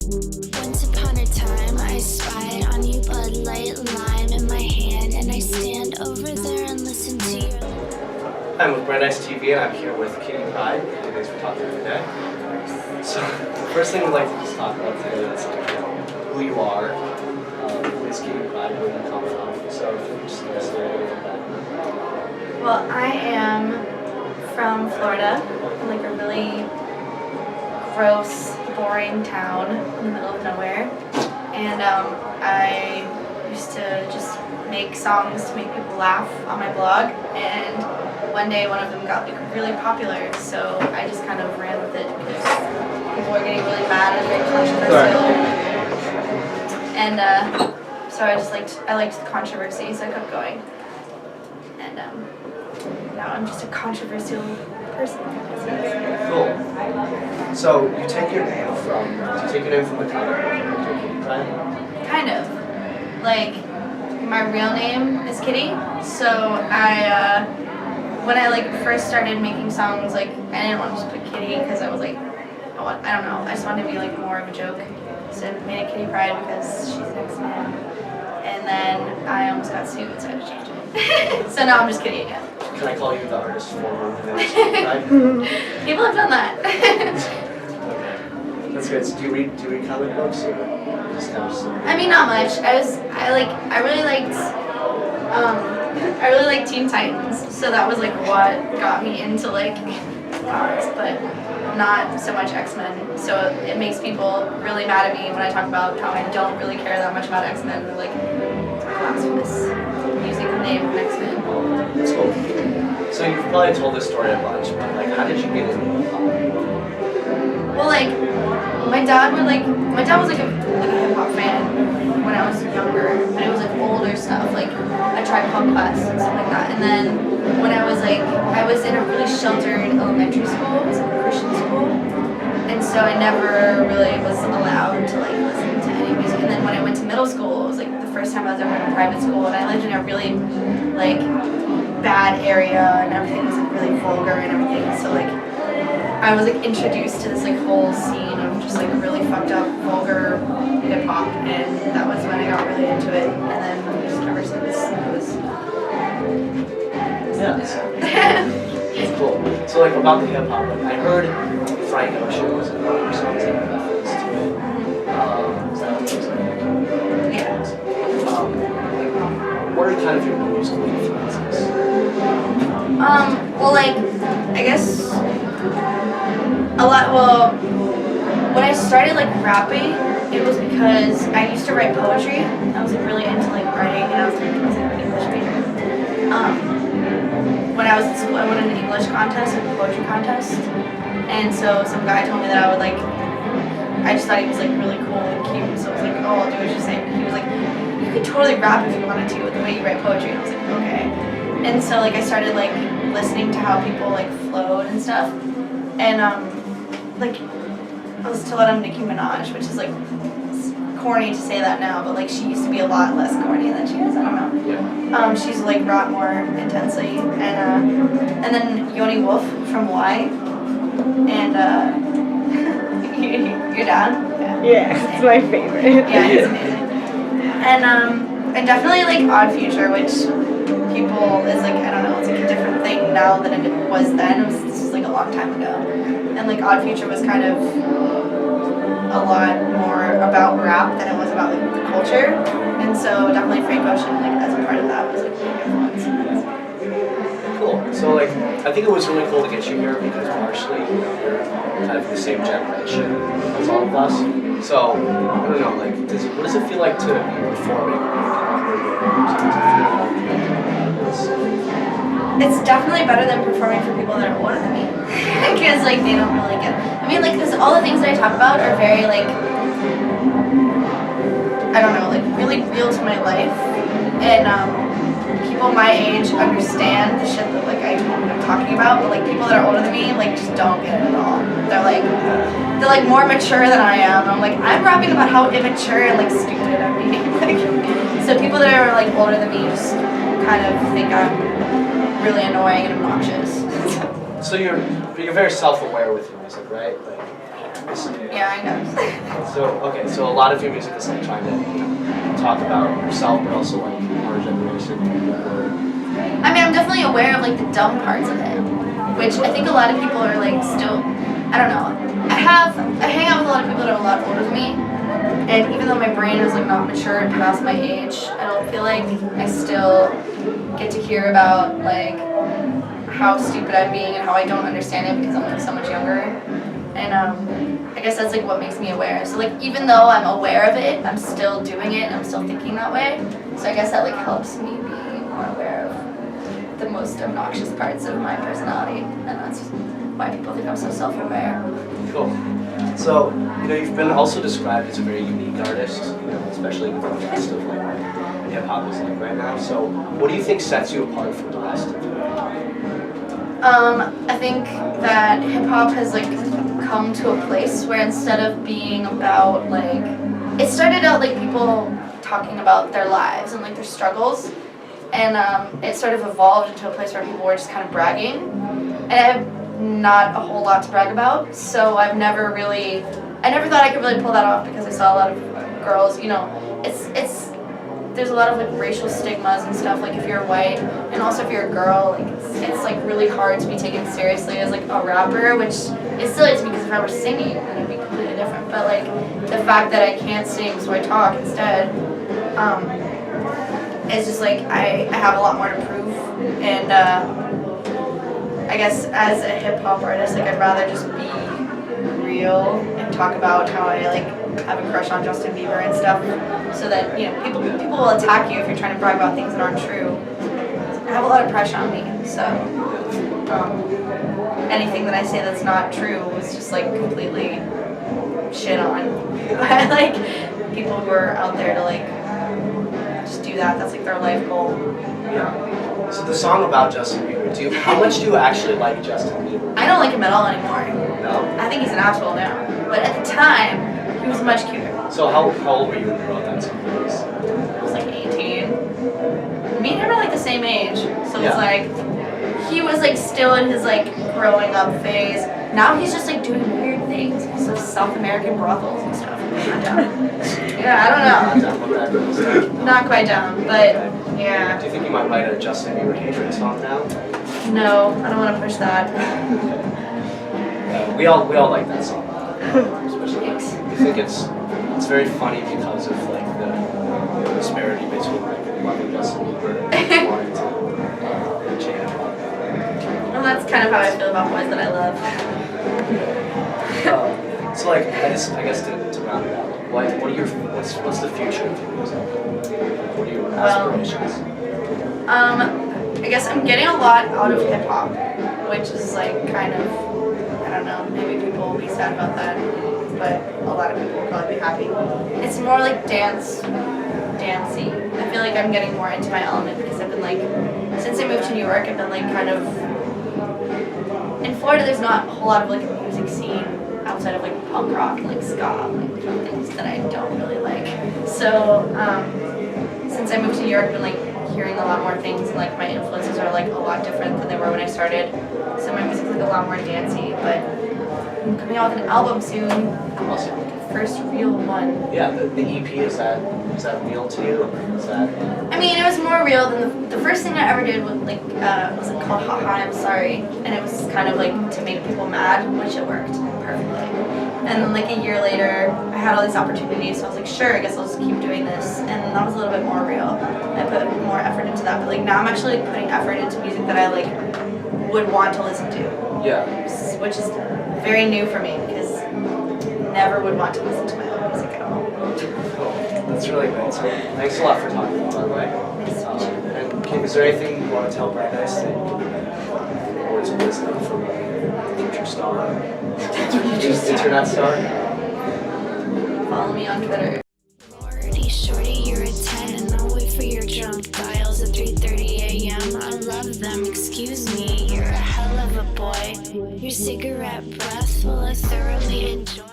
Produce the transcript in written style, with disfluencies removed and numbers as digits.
Once upon a time, I spied on you, Bud Light Lime in my hand, and I stand over there and listen to your. I'm with Brandeis TV, and I'm here with Pryde. Thanks for talking today. So, the first thing we'd like to just talk about today is who you are, who is Pryde, where you come from. So, if you could just let us know a little bit about that. Well, I am from Florida, in like a really gross, boring town in the middle of nowhere, and I used to just make songs to make people laugh on my blog, and one day one of them got like really popular, so I just kind of ran with it because people were getting really mad and very controversial, and so I liked the controversy, so I kept going, and now I'm just a controversial person. Cool. So, you take your name from the comic book Pryde? Kind of. Like, my real name is Kitty, so when I like first started making songs, like, I didn't want to just put Kitty because I was like, I don't know, I just wanted to be like more of a joke, so I made it Kitty Pryde because she's an X-Man, and then I almost got sued, so I had to change it. So now I'm just Kitty again. Can I call you the artist former of Pryde? People have done that. Okay. That's good. So do you read comic books or just kind of? I mean, not much. I really liked Teen Titans, so that was like what got me into like comics, but not so much X-Men. So it makes people really mad at me when I talk about how I don't really care that much about X-Men. They're like, blasphemous, using the name of X-Men. That's cool. So you've probably told this story a bunch, but like, how did you get into the comic book? Well, like, my dad was like a hip hop fan when I was younger, but it was like older stuff, like I tried Punk Class and stuff like that. And then when I was in a really sheltered elementary school, it was like a Christian school, and so I never really was allowed to like listen to any music. And then when I went to middle school, it was like the first time I was ever in a private school, and I lived in a really like bad area, and everything was like really vulgar and everything. So like I was like introduced to this like whole scene of just like really fucked up, vulgar hip hop, and that was when I got really into it. And then just ever since it was. Yeah, it's cool. So like about the hip hop, like I heard Frank Ocean was in one of your songs that reference to it. Is that what it was like? Yeah. What are kind of your musical influences? Well, like I guess. Well, when I started like rapping, it was because I used to write poetry. I was like really into like writing, and I was like an English major. When I was in school, I won an English contest, like a poetry contest, and so some guy told me that I would like. I just thought he was like really cool and cute, so I was like, oh, I'll do what you say. He was like, you could totally rap if you wanted to with the way you write poetry, and I was like, okay. And so like I started like listening to how people like flowed and stuff. And like I listened to a lot of Nicki Minaj, which is like corny to say that now, but like she used to be a lot less corny than she is. I don't know. Yeah. She's like rap more intensely, and then Yoni Wolf from Y, and you're down. Yeah, it's my favorite. Yeah, it's amazing. And definitely like Odd Future, which people is like, I don't know, it's like a different thing now than it was then. This was like a long time ago. And like Odd Future was kind of a lot more about rap than it was about like the culture. And so definitely Frank Ocean, like as a part of that, was like a big influence. Cool. So like, I think it was really cool to get you here because partially, you know, you're kind of the same generation as all of us. So, I don't know, like, what does it feel like to be performing? It's definitely better than performing for people that are older than me. Because, like, they don't really get it. I mean, like, because all the things that I talk about are very, like, I don't know, like, really real to my life. And, people my age understand the shit that, like, I'm talking about, but, like, people that are older than me, like, just don't get it at all. They're like more mature than I am. I'm like, I'm rapping about how immature and, like, stupid I'm being. Like, so people that are, like, older than me just kind of think I'm really annoying and obnoxious. So you're very self-aware with your music, right? Like, artist? Yeah, I know. So a lot of your music is like trying to talk about yourself, but also like our generation. I mean, I'm definitely aware of like the dumb parts of it, which I think a lot of people are like still. I don't know. I hang out with a lot of people that are a lot older than me, and even though my brain is like not matured past my age, I don't feel like I still get to hear about like how stupid I'm being and how I don't understand it because I'm like so much younger. And I guess that's like what makes me aware. So like even though I'm aware of it, I'm still doing it and I'm still thinking that way. So I guess that like helps me be more aware of the most obnoxious parts of my personality, and that's why people think I'm so self-aware. Cool. So, you've been also described as a very unique artist, especially with the rest of like what hip hop is like right now. So, what do you think sets you apart from the rest of it? I think that hip hop has like come to a place where instead of being about like, it started out like people talking about their lives and like their struggles, and it sort of evolved into a place where people were just kind of bragging, and I have not a whole lot to brag about, so I never thought I could really pull that off because I saw a lot of girls, there's a lot of like racial stigmas and stuff, like if you're white, and also if you're a girl, like it's like really hard to be taken seriously as like a rapper, which is silly to me because if I were singing then it'd be completely different, but like the fact that I can't sing so I talk instead, it's just like I have a lot more to prove, and I guess as a hip hop artist, like I'd rather just be real and talk about how I like have a crush on Justin Bieber and stuff, so that people will attack you if you're trying to brag about things that aren't true. I have a lot of pressure on me, so anything that I say that's not true is just like completely shit on by like people who are out there to like just do that. That's like their life goal. Yeah. So the song about Justin Bieber, how much do you actually like Justin Bieber? I don't like him at all anymore. No? I think he's an asshole now. But at the time, he was much cuter. So how old were you when you wrote that song? I was like 18. Me and him are like the same age. So it's like, he was like still in his like growing up phase. Now he's just like doing weird things. So South American brothels and stuff. I'm down. Yeah, I don't know. Not quite down, but yeah. Do you think you might write a Justin Bieber hatred song now? No, I don't want to push that. We all like that song. Especially I think it's very funny because of like the disparity between like loving Justin Bieber and wanting to change. Well, that's kind of how I feel about boys that I love. So like I guess to round it out, what's the future of your music? What are your aspirations? I guess I'm getting a lot out of hip hop, which is like kind of, I don't know, maybe people will be sad about that, but a lot of people will probably be happy. It's more like dancey. I feel like I'm getting more into my element because I've been like, since I moved to New York, I've been like kind of, in Florida there's not a whole lot of like a music scene outside of like punk rock and like ska, like things that I don't really like. So since I moved to New York, I've been like hearing a lot more things, and like my influences are like a lot different than they were when I started. So my music's like a lot more dancey, but I'm coming out with an album soon. Awesome. First real one. Yeah, the EP, is that real to you? Is that? I mean, it was more real than the first thing I ever did was like was it called Haha I'm Sorry, and it was kind of like to make people mad, which it worked perfectly. And then like a year later, I had all these opportunities, so I was like, sure, I guess I'll just keep doing this, and that was a little bit more real. I put more effort into that, but like now I'm actually like putting effort into music that I like would want to listen to. Yeah. Which is very new for me because never would want to listen to my own music at all. Cool. That's really great. So thanks a lot for talking, by the way. And is there anything you want to tell Brandeis that words of wisdom from a future star? Internet star? Follow me on Twitter. Already shorty, you're a 10. I'll wait for your drunk dials at 3:30 a.m. I love them, excuse me, you're a hell of a boy. Your cigarette breath will I thoroughly enjoy.